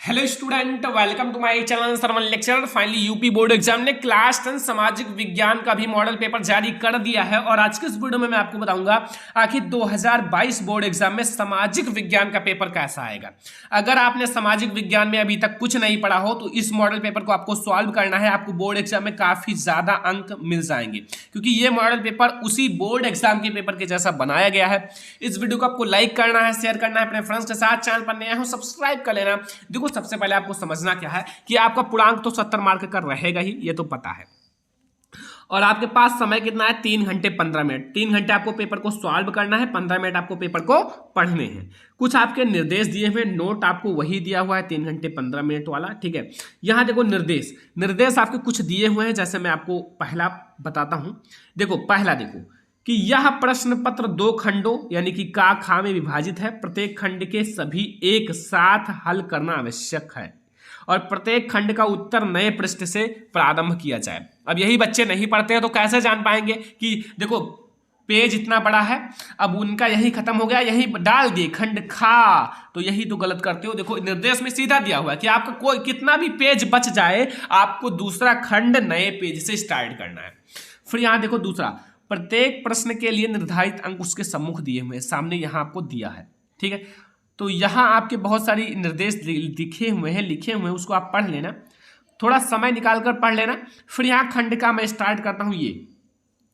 Hello student, welcome to my channel Sarvan lecture. Finally UP board exam ने class 10 सामाजिक विज्ञान का भी मॉडल पेपर जारी कर दिया है और आज के इस वीडियो में मैं आपको बताऊंगा आखिर 2022 बोर्ड एग्जाम में सामाजिक विज्ञान का पेपर कैसा आएगा। अगर आपने सामाजिक विज्ञान में अभी तक कुछ नहीं पढ़ा हो तो इस मॉडल पेपर को आपको सॉल्व करना है। आपको बोर्ड एग्जाम में काफी ज्यादा अंक मिल जाएंगे क्योंकि ये मॉडल पेपर उसी बोर्ड एग्जाम के पेपर के जैसा बनाया गया है। इस वीडियो को आपको लाइक करना है, शेयर करना है अपने फ्रेंड्स के साथ, चैनल पर नया हो सब्सक्राइब कर लेना। देखो, सबसे पहले आपको समझना क्या है कि आपका पूर्णांक तो 70 मार्क का रहेगा ही, ये तो पता है। और आपके पास समय कितना है? 3 घंटे 15 मिनट। 3 घंटे आपको पेपर को सॉल्व करना है, 15 मिनट आपको पेपर को पढ़ने हैं। कुछ आपके निर्देश दिए हुए, नोट आपको वही दिया हुआ है 3 घंटे 15 मिनट वाला, ठीक है। यहां देखो निर्देश आपके कुछ दिए हुए हैं, जैसे मैं आपको पहला बताता हूं। देखो, पहला देखो कि यह प्रश्न पत्र 2 खंडों यानी कि का खा में विभाजित है। प्रत्येक खंड के सभी एक साथ हल करना आवश्यक है और प्रत्येक खंड का उत्तर नए पृष्ठ से प्रारंभ किया जाए। अब यही बच्चे नहीं पढ़ते हैं तो कैसे जान पाएंगे कि देखो पेज इतना बड़ा है, अब उनका यही खत्म हो गया, यही डाल दिए खंड खा, तो यही तो गलत करते हो। देखो, निर्देश में सीधा दिया हुआ है कि आपका कोई कितना भी पेज बच जाए, आपको दूसरा खंड नए पेज से स्टार्ट करना है। फिर यहां देखो दूसरा, प्रत्येक प्रश्न के लिए निर्धारित अंक उसके सम्मुख दिए हुए हैं, सामने यहां आपको दिया है, ठीक है। तो यहां आपके बहुत सारी निर्देश लिखे हुए हैं, उसको आप पढ़ लेना, थोड़ा समय निकाल कर पढ़ लेना। फिर यहां खंड का मैं स्टार्ट करता हूं। ये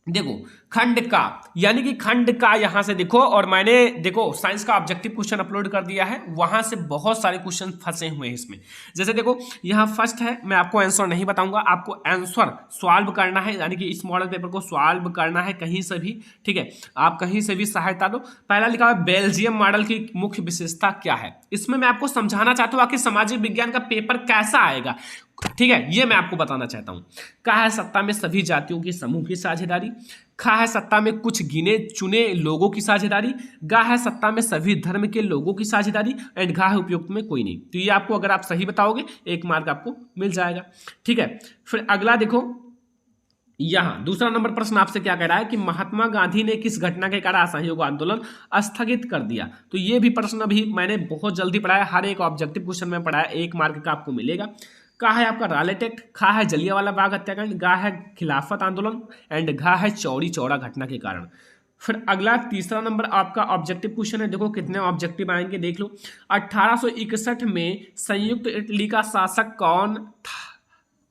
देखो खंड का यानी कि खंड का यहां से देखो, और मैंने देखो साइंस का ऑब्जेक्टिव क्वेश्चन अपलोड कर दिया है, वहां से बहुत सारे क्वेश्चन फंसे हुए हैं इसमें। जैसे देखो यहां फर्स्ट है, मैं आपको आंसर नहीं बताऊंगा, आपको आंसर सॉल्व करना है, यानी कि इस मॉडल पेपर को सॉल्व करना है कहीं से भी, ठीक है। आप कहीं से भी सहायता दो। पहला लिखा है बेल्जियम मॉडल की मुख्य विशेषता क्या है। इसमें मैं आपको समझाना चाहता हूं आखिर सामाजिक विज्ञान का पेपर कैसा आएगा, ठीक है, ये मैं आपको बताना चाहता हूं। कहा है सत्ता में सभी जातियों की समूह की साझेदारी। खा है सत्ता में कुछ गिने चुने लोगों की साझेदारी। गा है सत्ता में सभी धर्म के लोगों की साझेदारी। एंड घा है उपयुक्त में कोई नहीं। तो ये आपको अगर आप सही बताओगे 1 मार्क आपको मिल जाएगा, ठीक है। फिर अगला देखो, यहां दूसरा नंबर प्रश्न आपसे क्या कह रहा है कि महात्मा गांधी ने किस घटना के कारण असहयोग आंदोलन स्थगित कर दिया। तो ये भी प्रश्न अभी मैंने बहुत जल्दी पढ़ाया, हर एक ऑब्जेक्टिव क्वेश्चन में पढ़ाया, 1 मार्क का आपको मिलेगा। का है आपका रॉलेट एक्ट, खा है जलियांवाला बाग हत्याकांड, गा है खिलाफत आंदोलन, एंड घा है चौरी चौरा घटना के कारण। फिर अगला तीसरा नंबर आपका ऑब्जेक्टिव क्वेश्चन है। देखो कितने ऑब्जेक्टिव आएंगे देख लो। 1861 में संयुक्त इटली का शासक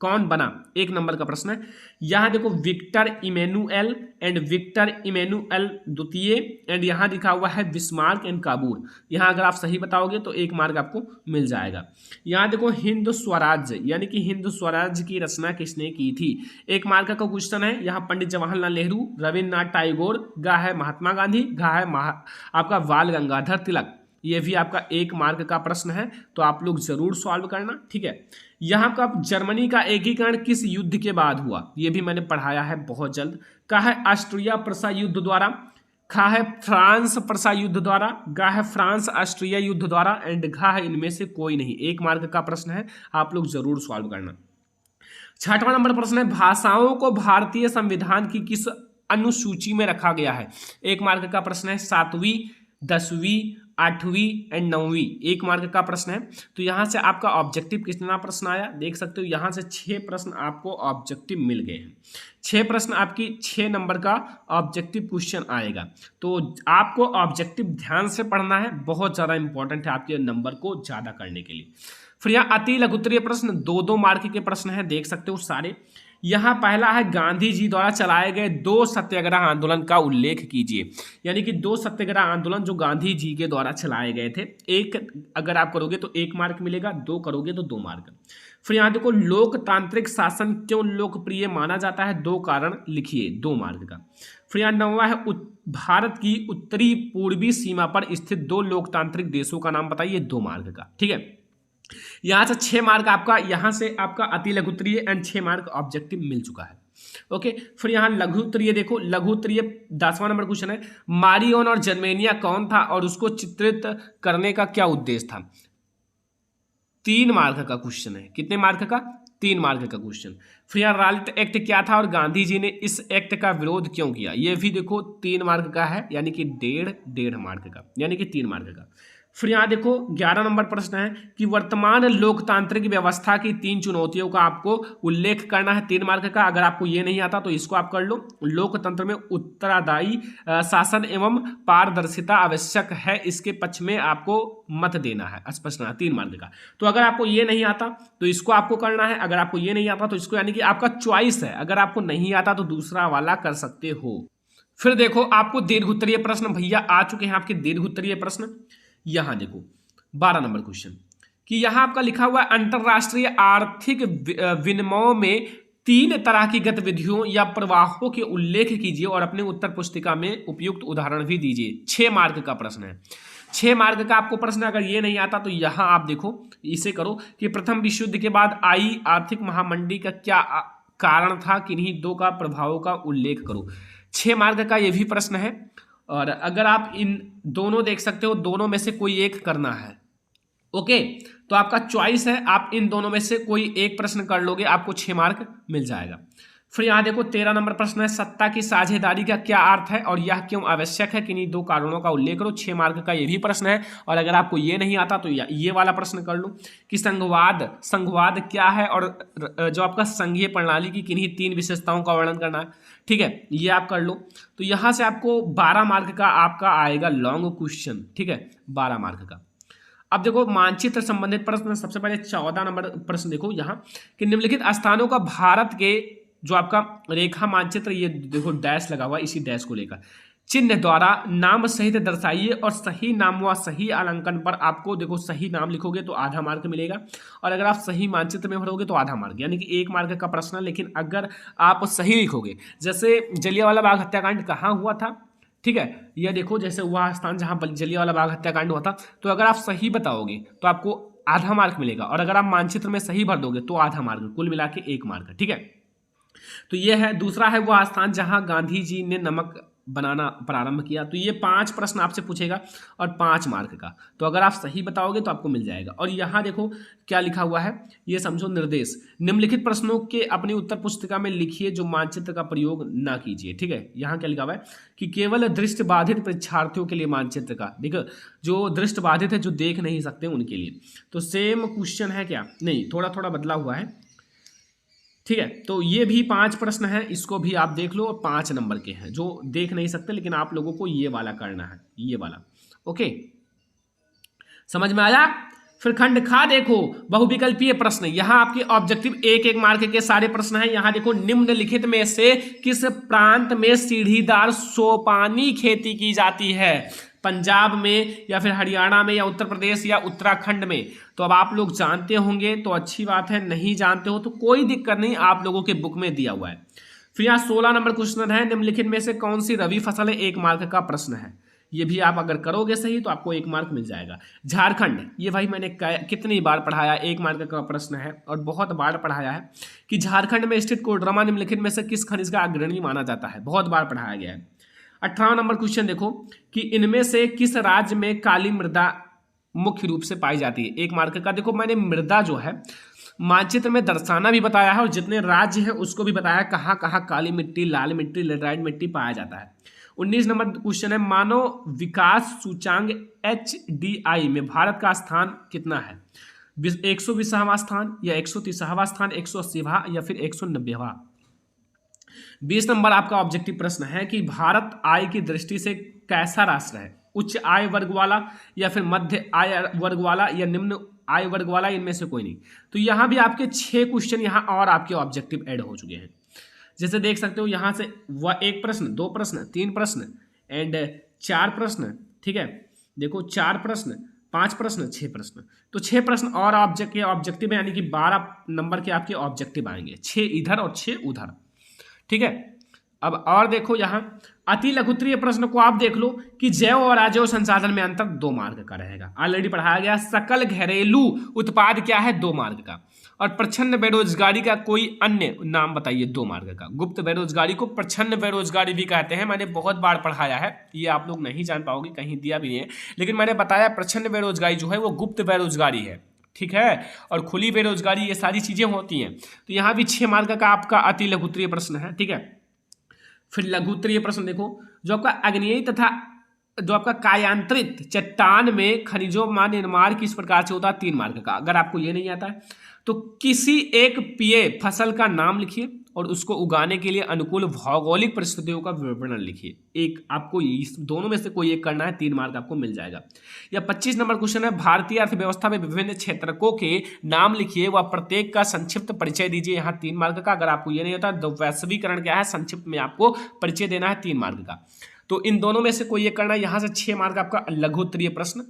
कौन बना, 1 नंबर का प्रश्न है। यहां देखो Victor Emmanuel and Victor Emmanuel द्वितीय, एंड यहां लिखा हुआ है बिस्मार्क एंड काबूल। यहां अगर आप सही बताओगे तो 1 मार्क आपको मिल जाएगा। यहां देखो हिंद स्वराज्य यानी कि हिंद स्वराज्य की रचना किसने की थी, 1 मार्क का क्वेश्चन है। यहां पंडित जवाहरलाल नेहरू, रविन्द्रनाथ टैगोर, गा है महात्मा गांधी, घा है आपका बाल गंगाधर तिलक। ये भी आपका 1 मार्क का प्रश्न है, तो आप लोग जरूर सॉल्व करना, ठीक है। यहां का जर्मनी का एकीकरण किस युद्ध के बाद हुआ, ये भी मैंने पढ़ाया है बहुत जल्द। का है ऑस्ट्रिया प्रसा युद्ध द्वारा, खा है फ्रांस प्रसा युद्ध द्वारा, गा है फ्रांस ऑस्ट्रिया युद्ध द्वारा, एंड घा है इनमें से कोई नहीं। 1 मार्क का प्रश्न है, आप लोग जरूर सॉल्व करना। 6वां नंबर प्रश्न है भाषाओं को भारतीय संविधान की किस अनुसूची में रखा गया है। 1 मार्क का प्रश्न है। 7वीं, 10वीं, 8वीं एंड 9वीं, 1 मार्क का प्रश्न है। तो यहां से आपका ऑब्जेक्टिव कितना प्रश्न आया देख सकते हो। यहां से 6 प्रश्न आपको ऑब्जेक्टिव मिल गए हैं। 6 प्रश्न आपकी 6 नंबर का ऑब्जेक्टिव क्वेश्चन आएगा। तो आपको ऑब्जेक्टिव ध्यान से पढ़ना है, बहुत ज्यादा इंपॉर्टेंट है आपके नंबर को ज्यादा करने के लिए। फिर यहाँ अति लघुत्तरीय प्रश्न 2-2 मार्क के प्रश्न है, देख सकते हो सारे। यहां पहला है गांधी जी द्वारा चलाए गए 2 सत्याग्रह आंदोलन का उल्लेख कीजिए, यानी कि 2 सत्याग्रह आंदोलन जो गांधी जी के द्वारा चलाए गए थे। 1 अगर आप करोगे तो 1 मार्क मिलेगा, 2 करोगे तो 2 मार्क। फिर यहां देखो लोकतांत्रिक शासन क्यों लोकप्रिय माना जाता है, 2 कारण लिखिए, 2 मार्क का। फिर यहाँ 9वां है भारत की उत्तरी पूर्वी सीमा पर स्थित 2 लोकतांत्रिक देशों का नाम बताइए, 2 मार्क का, ठीक है। यहां से 6 मार्क आपका, यहां से आपका अति लघुत्तरीय एंड 6 मार्क ऑब्जेक्टिव मिल चुका है, ओके। फिर यहां लघुत्तरीय देखो, लघुत्तरीय 10वां नंबर क्वेश्चन है मारियोन और जर्मेनिया कौन था और उसको चित्रित करने का क्या उद्देश्य था। 3 मार्क का क्वेश्चन है, कितने मार्क का, 3 मार्क का क्वेश्चन। फिर यहाँ रॉलेट एक्ट क्या था और गांधी जी ने इस एक्ट का विरोध क्यों किया, ये भी देखो 3 मार्क का है, यानी कि 1.5 मार्क का, यानी कि 3 मार्क का। फिर यहाँ देखो 11 नंबर प्रश्न है कि वर्तमान लोकतांत्रिक व्यवस्था की 3 चुनौतियों का आपको उल्लेख करना है, 3 मार्क का। अगर आपको ये नहीं आता तो इसको आप कर लो। लोकतंत्र में उत्तरदायी शासन एवं पारदर्शिता आवश्यक है, इसके पक्ष में आपको मत देना है, स्पष्ट 3 मार्क का। तो अगर आपको ये नहीं आता तो इसको आपको करना है, अगर आपको ये नहीं आता तो इसको, यानी कि आपका चॉइस है। अगर आपको नहीं आता तो दूसरा वाला कर सकते हो। फिर देखो आपको दीर्घ उत्तरीय प्रश्न भैया आ चुके हैं, आपके दीर्घ उत्तरीय प्रश्न। यहां देखो 12 नंबर क्वेश्चन कि यहां आपका लिखा हुआ है अंतरराष्ट्रीय आर्थिक विनिमय में 3 तरह की गतिविधियों या प्रवाहों के उल्लेख कीजिए और अपने उत्तर पुस्तिका में उपयुक्त उदाहरण भी दीजिए। 6 मार्क का प्रश्न है, 6 मार्क का आपको प्रश्न। अगर ये नहीं आता तो यहां आप देखो, इसे करो कि प्रथम विश्व युद्ध के बाद आई आर्थिक महामंदी का क्या कारण था, किन्हीं 2 का प्रभावों का उल्लेख करो। 6 मार्क का ये भी प्रश्न है। और अगर आप इन दोनों देख सकते हो, दोनों में से कोई एक करना है। ओके, तो आपका चॉइस है, आप इन दोनों में से कोई एक प्रश्न कर लोगे, आपको 6 मार्क मिल जाएगा। फिर यहां देखो 13 नंबर प्रश्न है, सत्ता की साझेदारी का क्या अर्थ है और यह क्यों आवश्यक है, किन्हीं 2 कारणों का उल्लेख करो। 6 मार्क का ये भी प्रश्न है। और अगर आपको ये नहीं आता तो ये वाला प्रश्न कर लो कि संघवाद क्या है और जो आपका संघीय प्रणाली की किन्हीं 3 विशेषताओं का वर्णन करना है। ठीक है, ये आप कर लो। तो यहां से आपको 12 मार्क का आपका आएगा लॉन्ग क्वेश्चन। ठीक है, 12 मार्क का। अब देखो मानचित्र संबंधित प्रश्न, सबसे पहले 14 नंबर प्रश्न देखो यहाँ कि निम्नलिखित स्थानों का भारत के जो आपका रेखा मानचित्र, ये देखो डैश लगा हुआ, इसी डैश को लेकर चिन्ह द्वारा नाम सहित दर्शाइए और सही नाम व सही अंकन पर आपको देखो सही नाम लिखोगे तो आधा मार्क मिलेगा, और अगर आप सही मानचित्र में भरोगे तो आधा मार्क, यानी कि 1 मार्क का प्रश्न। लेकिन अगर आप सही लिखोगे, जैसे जलियांवाला बाग हत्याकांड कहाँ हुआ था, ठीक है, यह देखो जैसे वह स्थान जहाँ जलियांवाला बाग हत्याकांड हुआ था, तो अगर आप सही बताओगे तो आपको आधा मार्क मिलेगा, और अगर आप मानचित्र में सही भर दोगे तो आधा मार्क, कुल मिला के 1 मार्क। ठीक है, तो ये है। दूसरा है वह स्थान जहां गांधी जी ने नमक बनाना प्रारंभ किया। तो ये 5 प्रश्न आपसे पूछेगा और 5 मार्क का। तो अगर आप सही बताओगे तो आपको मिल जाएगा। और यहाँ देखो क्या लिखा हुआ है, ये समझो निर्देश, निम्नलिखित प्रश्नों के अपनी उत्तर पुस्तिका में लिखिए जो मानचित्र का प्रयोग ना कीजिए। ठीक है, यहाँ क्या लिखा हुआ है कि केवल दृष्टिबाधित परीक्षार्थियों के लिए मानचित्र का, देखो जो दृष्टिबाधित है, जो देख नहीं सकते उनके लिए। तो सेम क्वेश्चन है क्या, नहीं, थोड़ा थोड़ा बदला हुआ है। ठीक है, तो ये भी 5 प्रश्न है, इसको भी आप देख लो। और 5 नंबर के हैं जो देख नहीं सकते, लेकिन आप लोगों को ये वाला करना है, ये वाला। ओके, समझ में आया। फिर खंड खा देखो बहुविकल्पीय प्रश्न, यहाँ आपके ऑब्जेक्टिव 1-1 मार्क के सारे प्रश्न हैं। यहाँ देखो निम्नलिखित में से किस प्रांत में सीढ़ीदार सोपानी खेती की जाती है, पंजाब में या फिर हरियाणा में या उत्तर प्रदेश या उत्तराखंड में। तो अब आप लोग जानते होंगे तो अच्छी बात है, नहीं जानते हो तो कोई दिक्कत नहीं, आप लोगों के बुक में दिया हुआ है। फिर यहाँ 16 नंबर क्वेश्चन है, निम्नलिखित में से कौन सी रबी फसल है, 1 मार्क का प्रश्न है। ये भी आप अगर करोगे सही तो आपको 1 मार्क मिल जाएगा। झारखंड, ये भाई मैंने कितनी बार पढ़ाया, 1 मार्क का प्रश्न है और बहुत बार पढ़ाया है कि झारखंड में स्थित कोडरमा निम्नलिखित में से किस खनिज का अग्रणी माना जाता है, बहुत बार पढ़ाया गया है। 18वां नंबर क्वेश्चन देखो कि इनमें से किस राज्य में काली मृदा मुख्य रूप से पाई जाती है, 1 मार्क का। देखो मैंने मृदा जो है मानचित्र में दर्शाना भी बताया है और जितने राज्य है उसको भी बताया कहाँ कहाँ काली मिट्टी, लाल मिट्टी, लेटराइट मिट्टी पाया जाता है। 19 नंबर क्वेश्चन है, मानव विकास सूचांक HDI में भारत का स्थान कितना है, 120वां स्थान या 130वां स्थान, 180वां या फिर 190वां। 20 नंबर आपका ऑब्जेक्टिव प्रश्न है कि भारत आय की दृष्टि से कैसा राष्ट्र है, उच्च आय वर्ग वाला या फिर मध्य आय वर्ग वाला या निम्न आय वर्ग वाला, इनमें से कोई नहीं। तो यहाँ भी आपके 6 क्वेश्चन यहाँ और आपके ऑब्जेक्टिव ऐड हो चुके हैं। जैसे देख सकते हो यहाँ से 1 प्रश्न, 2 प्रश्न, 3 प्रश्न एंड 4 प्रश्न। ठीक है, देखो 4 प्रश्न, 5 प्रश्न, 6 प्रश्न। तो 6 प्रश्न और ऑब्जेक्टिव यानी कि 12 नंबर के आपके ऑब्जेक्टिव आएंगे, 6 इधर और 6 उधर। ठीक है, अब और देखो यहाँ अति लघुत्तरीय प्रश्न को आप देख लो कि जैव और अजैव संसाधन में अंतर 2 मार्क का रहेगा, ऑलरेडी पढ़ाया गया। सकल घरेलू उत्पाद क्या है, 2 मार्क का। और प्रच्छन्न बेरोजगारी का कोई अन्य नाम बताइए, 2 मार्क का। गुप्त बेरोजगारी को प्रच्छन्न बेरोजगारी भी कहते हैं, मैंने बहुत बार पढ़ाया है, ये आप लोग नहीं जान पाओगे, कहीं दिया भी नहीं है, लेकिन मैंने बताया प्रच्छन्न बेरोजगारी जो है वो गुप्त बेरोजगारी है। ठीक है, और खुली बेरोजगारी, ये सारी चीजें होती हैं। तो यहाँ भी 6 मार्क का आपका अति लघुत्तरीय प्रश्न है। ठीक है, फिर लघुत्तरीय प्रश्न देखो जो आपका आग्नेयी तथा जो आपका कायांतरित चट्टान में खनिजों का निर्माण किस प्रकार से होता है, 3 मार्क का। अगर आपको ये नहीं आता है तो किसी एक पेय फसल का नाम लिखिए और उसको उगाने के लिए अनुकूल भौगोलिक परिस्थितियों का विवरण लिखिए। एक आपको इस दोनों में से कोई एक करना है, 3 मार्क आपको मिल जाएगा। या 25 नंबर क्वेश्चन है, भारतीय अर्थव्यवस्था में विभिन्न क्षेत्रकों के नाम लिखिए व प्रत्येक का संक्षिप्त परिचय दीजिए। यहाँ 3 मार्क का। अगर आपको ये नहीं होता तो वैश्वीकरण क्या है, संक्षिप्त में आपको परिचय देना है, 3 मार्क का। तो इन दोनों में से कोई एक करना है। यहाँ से 6 मार्क आपका लघु उत्तरीय प्रश्न।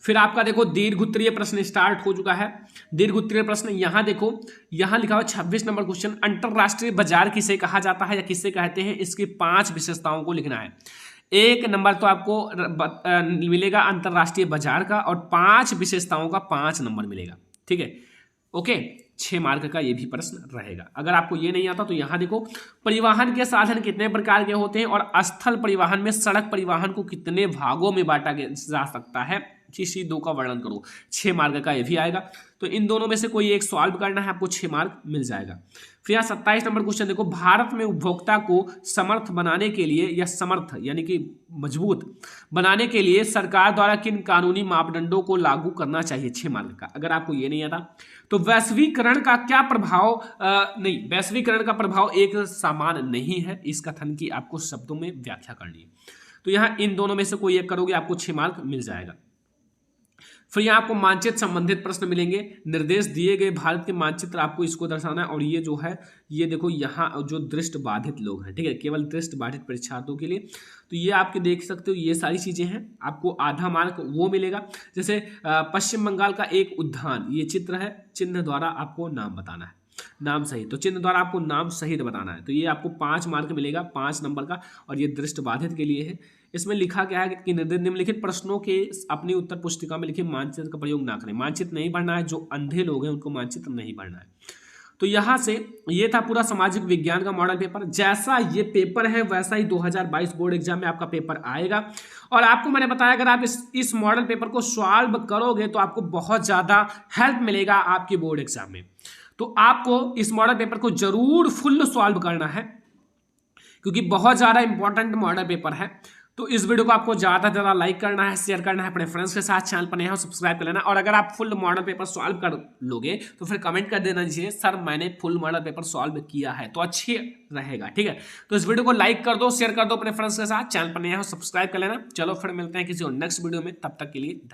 फिर आपका देखो दीर्घ उत्तरीय प्रश्न स्टार्ट हो चुका है। दीर्घ उत्तरीय प्रश्न यहाँ देखो, यहाँ लिखा हुआ 26 नंबर क्वेश्चन, अंतरराष्ट्रीय बाजार किसे कहा जाता है या किसे कहते हैं, इसकी 5 विशेषताओं को लिखना है। 1 नंबर तो आपको मिलेगा अंतरराष्ट्रीय बाजार का और 5 विशेषताओं का 5 नंबर मिलेगा। ठीक है, ओके। 6 मार्क का ये भी प्रश्न रहेगा। अगर आपको ये नहीं आता तो यहाँ देखो, परिवहन के साधन कितने प्रकार के होते हैं और स्थल परिवहन में सड़क परिवहन को कितने भागों में बांटा जा सकता है, किसी 2 का वर्णन करो। 6 मार्क का ये भी आएगा। तो इन दोनों में से कोई एक सॉल्व करना है, आपको 6 मार्क मिल जाएगा। फिर यहाँ 27 नंबर क्वेश्चन देखो, भारत में उपभोक्ता को समर्थ बनाने के लिए या समर्थ यानी कि मजबूत बनाने के लिए सरकार द्वारा किन कानूनी मापदंडों को लागू करना चाहिए, 6 मार्क का। अगर आपको ये नहीं आता तो वैश्वीकरण का क्या प्रभाव, नहीं, वैश्वीकरण का प्रभाव एक समान नहीं है, इस कथन की आपको शब्दों में व्याख्या करनी है। तो यहाँ इन दोनों में से कोई एक करोगे, आपको 6 मार्क मिल जाएगा। फिर यहाँ आपको मानचित्र संबंधित प्रश्न मिलेंगे। निर्देश दिए गए भारत के मानचित्र, आपको इसको दर्शाना है। और ये जो है, ये देखो यहाँ जो दृष्टि बाधित लोग हैं, ठीक है, केवल दृष्टि बाधित परीक्षार्थियों के लिए। तो ये आपके देख सकते हो, ये सारी चीजें हैं। आपको आधा मार्क वो मिलेगा। जैसे पश्चिम बंगाल का एक उद्यान, ये चित्र है, चिन्ह द्वारा आपको नाम बताना है, नाम सहित। तो चिन्ह द्वारा आपको नाम सहित बताना है। तो ये आपको 5 मार्क मिलेगा, 5 नंबर का। और ये दृष्टि बाधित के लिए है। इसमें लिखा गया है कि निम्नलिखित प्रश्नों के अपनी उत्तर पुस्तिका में लिखिए, मानचित्र का प्रयोग ना करें। मानचित्र नहीं पढ़ना है, जो अंधे लोग हैं उनको मानचित्र नहीं पढ़ना है। तो यहाँ से ये था पूरा सामाजिक विज्ञान का मॉडल पेपर। जैसा ये पेपर है वैसा ही 2022 बोर्ड एग्जाम में आपका पेपर आएगा। और आपको मैंने बताया, अगर आप इस मॉडल पेपर को सॉल्व करोगे तो आपको बहुत ज़्यादा हेल्प मिलेगा आपके बोर्ड एग्जाम में। तो आपको इस मॉडल पेपर को जरूर फुल सॉल्व करना है, क्योंकि बहुत ज़्यादा इंपॉर्टेंट मॉडल पेपर है। तो इस वीडियो को आपको ज़्यादा से ज़्यादा लाइक करना है, शेयर करना है अपने फ्रेंड्स के साथ, चैनल पर नया हो सब्सक्राइब कर लेना। और अगर आप फुल मॉडल पेपर सॉल्व कर लोगे तो फिर कमेंट कर देना दीजिए, सर मैंने फुल मॉडल पेपर सॉल्व किया है, तो अच्छे रहेगा। ठीक है, तो इस वीडियो को लाइक कर दो, शेयर कर दो अपने फ्रेंड्स के साथ, चैनल पर नया हो सब्सक्राइब कर लेना। चलो फिर मिलते हैं किसी और नेक्स्ट वीडियो में, तब तक के लिए।